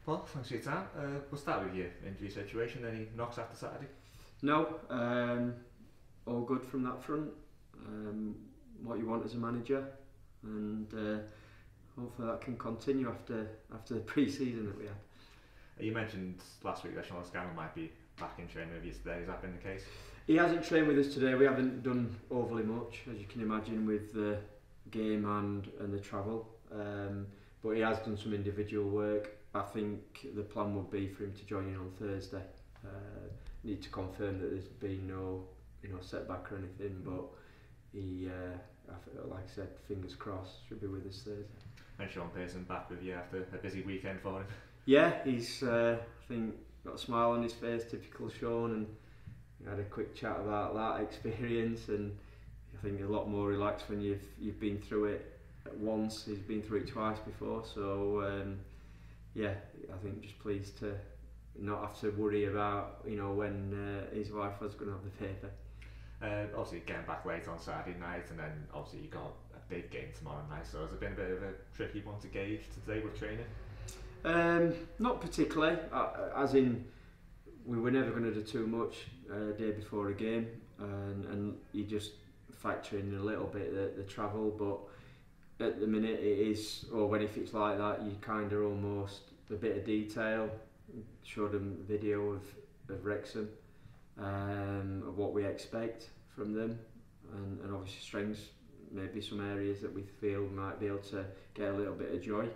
Paul, thanks for your time. We'll start with your injury situation. Any knocks after Saturday? No, all good from that front. What you want as a manager, and hopefully that can continue after the pre-season that we had. You mentioned last week that Sean Scanlon might be back in training with you today. Has that been the case? He hasn't trained with us today. We haven't done overly much, as you can imagine, with the game and the travel. But he has done some individual work. I think the plan would be for him to join in on Thursday. Need to confirm that there's been no setback or anything, but he, like I said, fingers crossed, should be with us Thursday. And Sean Pearson back with you after a busy weekend for him? Yeah, he's I think got a smile on his face, typical Sean, and we had a quick chat about that experience, and I think a lot more relaxed when you've been through it once. He's been through it twice before, so yeah, I think just pleased to not have to worry about when his wife was going to have the paper. Obviously getting back late on Saturday night, and then obviously you got a big game tomorrow night, so has it been a bit of a tricky one to gauge today with training? Not particularly, as in we were never going to do too much day before a game, and you just factor in a little bit the travel, but at the minute it is, or when if it's like that, you kind of almost a bit of detail. Showed them video of Wrexham, of what we expect from them, and obviously strengths, maybe some areas that we feel we might be able to get a little bit of joy.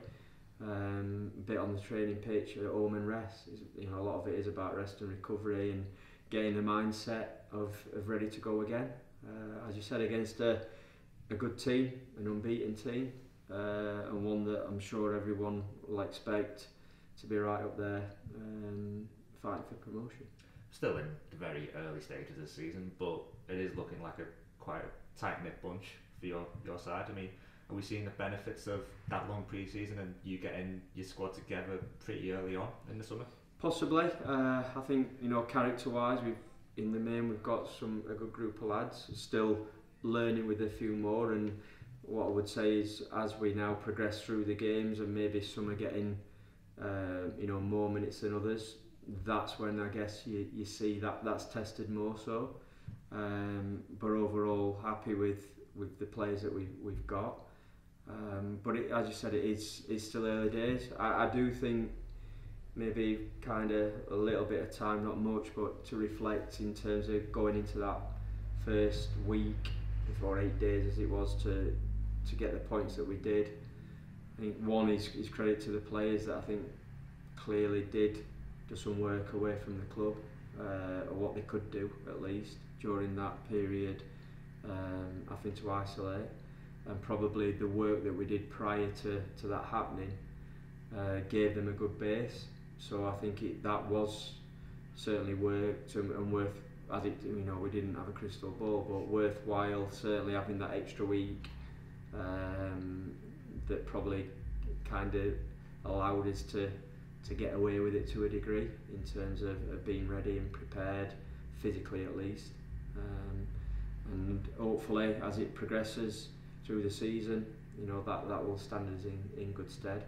A bit on the training pitch at home and rest. A lot of it is about rest and recovery and getting the mindset of ready to go again. As you said, against a good team, an unbeaten team, and one that I'm sure everyone will expect to be right up there, fighting for promotion. Still in the very early stages of the season, but it is looking like quite a tight-knit bunch for your side. I mean, are we seeing the benefits of that long pre-season and you getting your squad together pretty early on in the summer? Possibly. I think character-wise, we've got a good group of lads. Still learning with a few more, and what I would say is as we now progress through the games and maybe some are getting more minutes than others, that's when I guess you see that's tested more so. But overall, happy with the players that we've got. But as you said, it's still early days. I do think maybe kind of a little bit of time, not much, but to reflect in terms of going into that first week or 8 days as it was to get the points that we did. I think one is credit to the players that I think clearly did do some work away from the club, or what they could do at least during that period, having to isolate, and probably the work that we did prior to that happening gave them a good base. So I think that was certainly worked and worth, as it we didn't have a crystal ball, but worthwhile certainly having that extra week. That probably kind of allowed us to get away with it to a degree in terms of being ready and prepared, physically at least. And hopefully as it progresses through the season, that will stand us in good stead.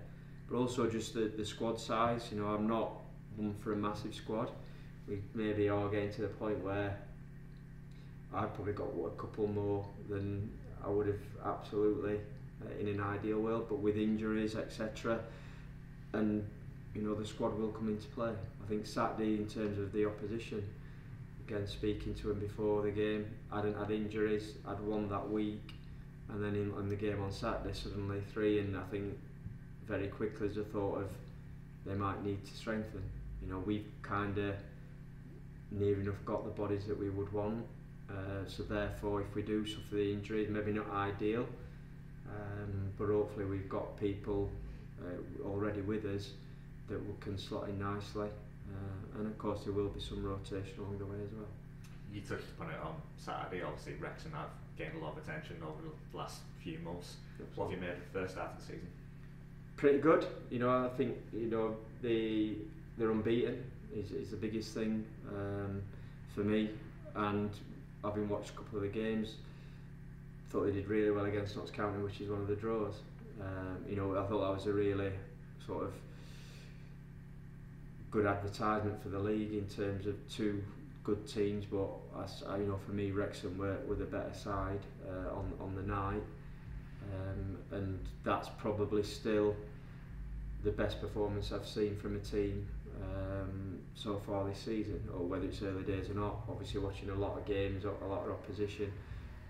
But also just the squad size, I'm not one for a massive squad. We maybe are getting to the point where I've probably got a couple more than I would have absolutely in an ideal world, but with injuries, etc., and the squad will come into play. I think Saturday, in terms of the opposition, again speaking to him before the game, hadn't had injuries, I'd won that week, and then in the game on Saturday suddenly 3, and I think very quickly as a thought of they might need to strengthen. We've kind of near enough got the bodies that we would want, so therefore if we do suffer the injury, maybe not ideal, but hopefully we've got people already with us that can slot in nicely, and of course there will be some rotation along the way as well. You touched upon it on Saturday. Obviously Wrexham have gained a lot of attention over the last few months. Absolutely. What have you made of the first half of the season? Pretty good. I think they're unbeaten is the biggest thing for me, and having watched a couple of the games, thought they did really well against Notts County, which is one of the draws. I thought that was a really sort of good advertisement for the league in terms of two good teams, but you know, for me, Wrexham were the better side on the night, and that's probably still the best performance I've seen from a team so far this season, or whether it's early days or not. Obviously, watching a lot of games, a lot of opposition,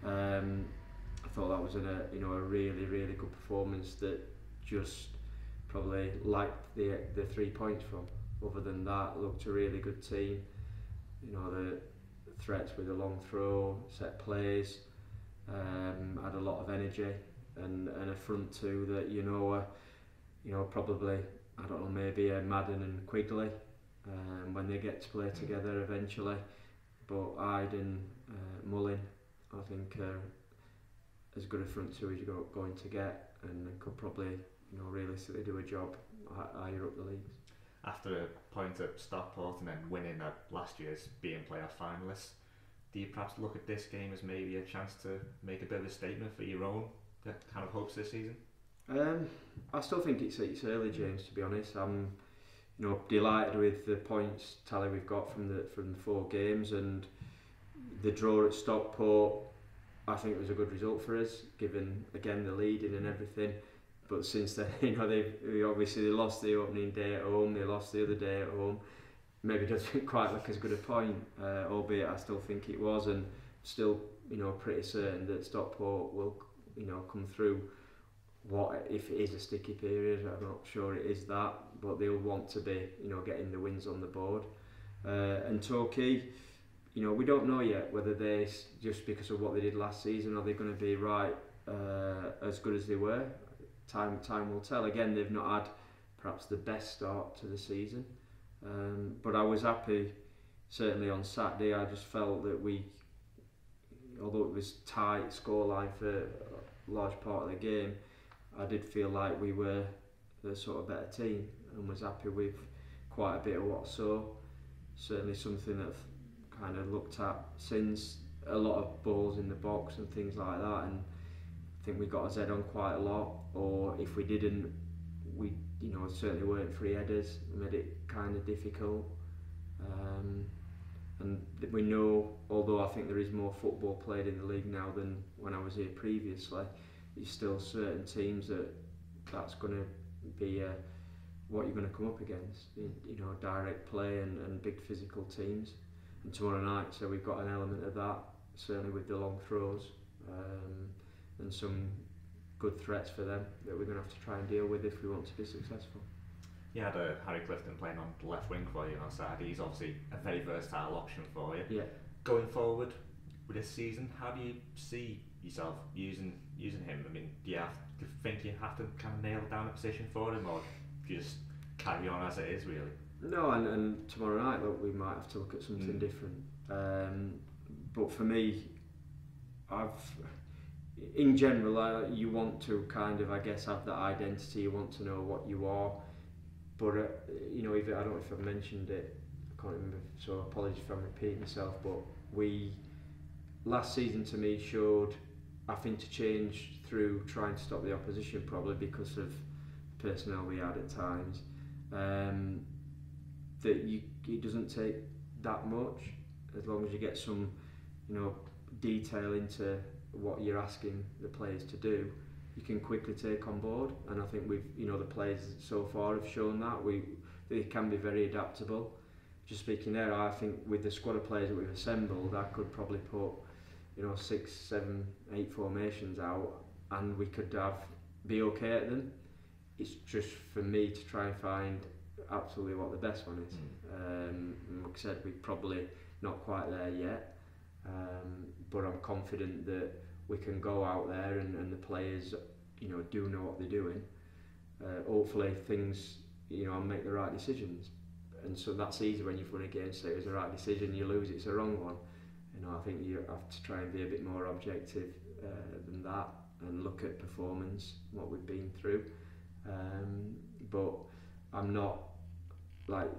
I thought that was a really good performance that just probably liked the 3 points from. Other than that, looked a really good team. You know, the threats with the long throw, set plays, had a lot of energy, and a front two that probably, I don't know, maybe Madden and Quigley when they get to play together eventually. But Hyde and Mullin, I think, are as good a front two as you're going to get, and could probably, realistically do a job higher up the leagues. After a point at Stockport and then winning at last year's being playoff finalists, do you perhaps look at this game as maybe a chance to make a bit of a statement for your own kind of hopes this season? I still think it's early, James. To be honest, I'm delighted with the points tally we've got from the 4 games, and the draw at Stockport, I think it was a good result for us, given again the leading and everything. But since then, they lost the opening day at home, they lost the other day at home. Maybe doesn't quite look as good a point, albeit I still think it was, and still, pretty certain that Stockport will, come through. What if it is a sticky period? I'm not sure it is that, but they'll want to be, getting the wins on the board. And Torquay, we don't know yet whether they, just because of what they did last season, are they going to be right as good as they were? Time will tell. Again, they've not had perhaps the best start to the season, but I was happy. Certainly on Saturday, I just felt that although it was tight scoreline for a large part of the game, I did feel like we were the sort of better team, and was happy with quite a bit of what I saw. Certainly something that I've kind of looked at since, a lot of balls in the box and things like that, and I think we got a Z on quite a lot, or if we didn't, we certainly weren't free headers, made it kind of difficult. And we know, although I think there is more football played in the league now than when I was here previously, there's still certain teams that's going to be what you're going to come up against, direct play and big physical teams. And tomorrow night, so we've got an element of that, certainly with the long throws, and some good threats for them that we're going to have to try and deal with if we want to be successful. You had Harry Clifton playing on the left wing for you on Saturday. He's obviously a very versatile option for you. Yeah. Going forward with this season, how do you see yourself using him? I mean, do you think you have to kind of nail down a position for him, or do you just carry on as it is, really? No, and tomorrow night, look, we might have to look at something different. But for me, in general, you want to kind of, I guess, have that identity. You want to know what you are. But I don't know if I've mentioned it, I can't remember, so apologies if I'm repeating myself, but last season to me showed having to change through trying to stop the opposition, probably because of personnel we had at times, that it doesn't take that much, as long as you get some detail into what you're asking the players to do, you can quickly take on board. And I think the players so far have shown that they can be very adaptable. Just speaking there, I think with the squad of players that we've assembled, I could probably put 6, 7, 8 formations out, and we could be okay at them. It's just for me to try and find absolutely what the best one is. Like I said, we're probably not quite there yet, but I'm confident that we can go out there and the players do know what they're doing. Hopefully things and make the right decisions, and so that's easy when you've won a game. Say it was the right decision, you lose, it's a wrong one. I think you have to try and be a bit more objective than that, and look at performance, what we've been through. But I'm not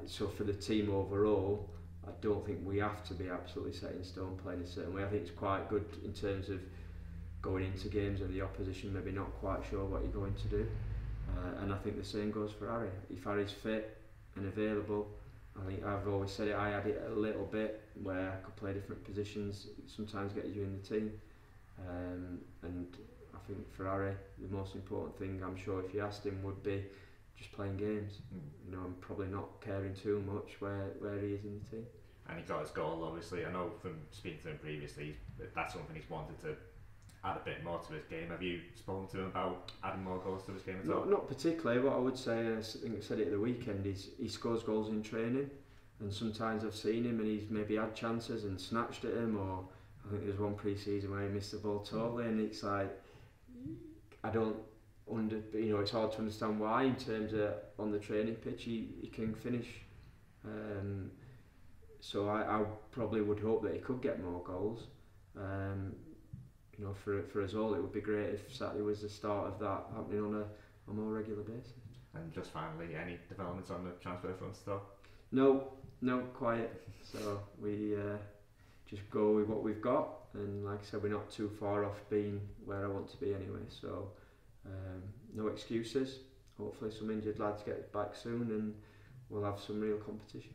so for the team overall, I don't think we have to be absolutely set in stone playing a certain way. I think it's quite good in terms of going into games and the opposition maybe not quite sure what you're going to do. And I think the same goes for Harry. If Harry's fit and available, I think I've always said it, I had it a little bit where I could play different positions, sometimes get you in the team. And I think for Harry, the most important thing, I'm sure if you asked him, would be just playing games. You know, and probably not caring too much where he is in the team. And he got his goal, obviously. I know from speaking to him previously, that's something he's wanted to add a bit more to his game. Have you spoken to him about adding more goals to his game at all? Not particularly. What I would say, and I think I said it at the weekend, is he scores goals in training, and sometimes I've seen him and he's maybe had chances and snatched at him, or I think there's one pre-season where he missed the ball totally, and it's like, I don't you know, it's hard to understand why in terms of on the training pitch he can finish. So I probably would hope that he could get more goals. You know, for us all, it would be great if Saturday was the start of that happening on a more regular basis. And just finally, any developments on the transfer front still? No, quiet. So we just go with what we've got, and like I said, we're not too far off being where I want to be anyway. So no excuses. Hopefully some injured lads get back soon and we'll have some real competition.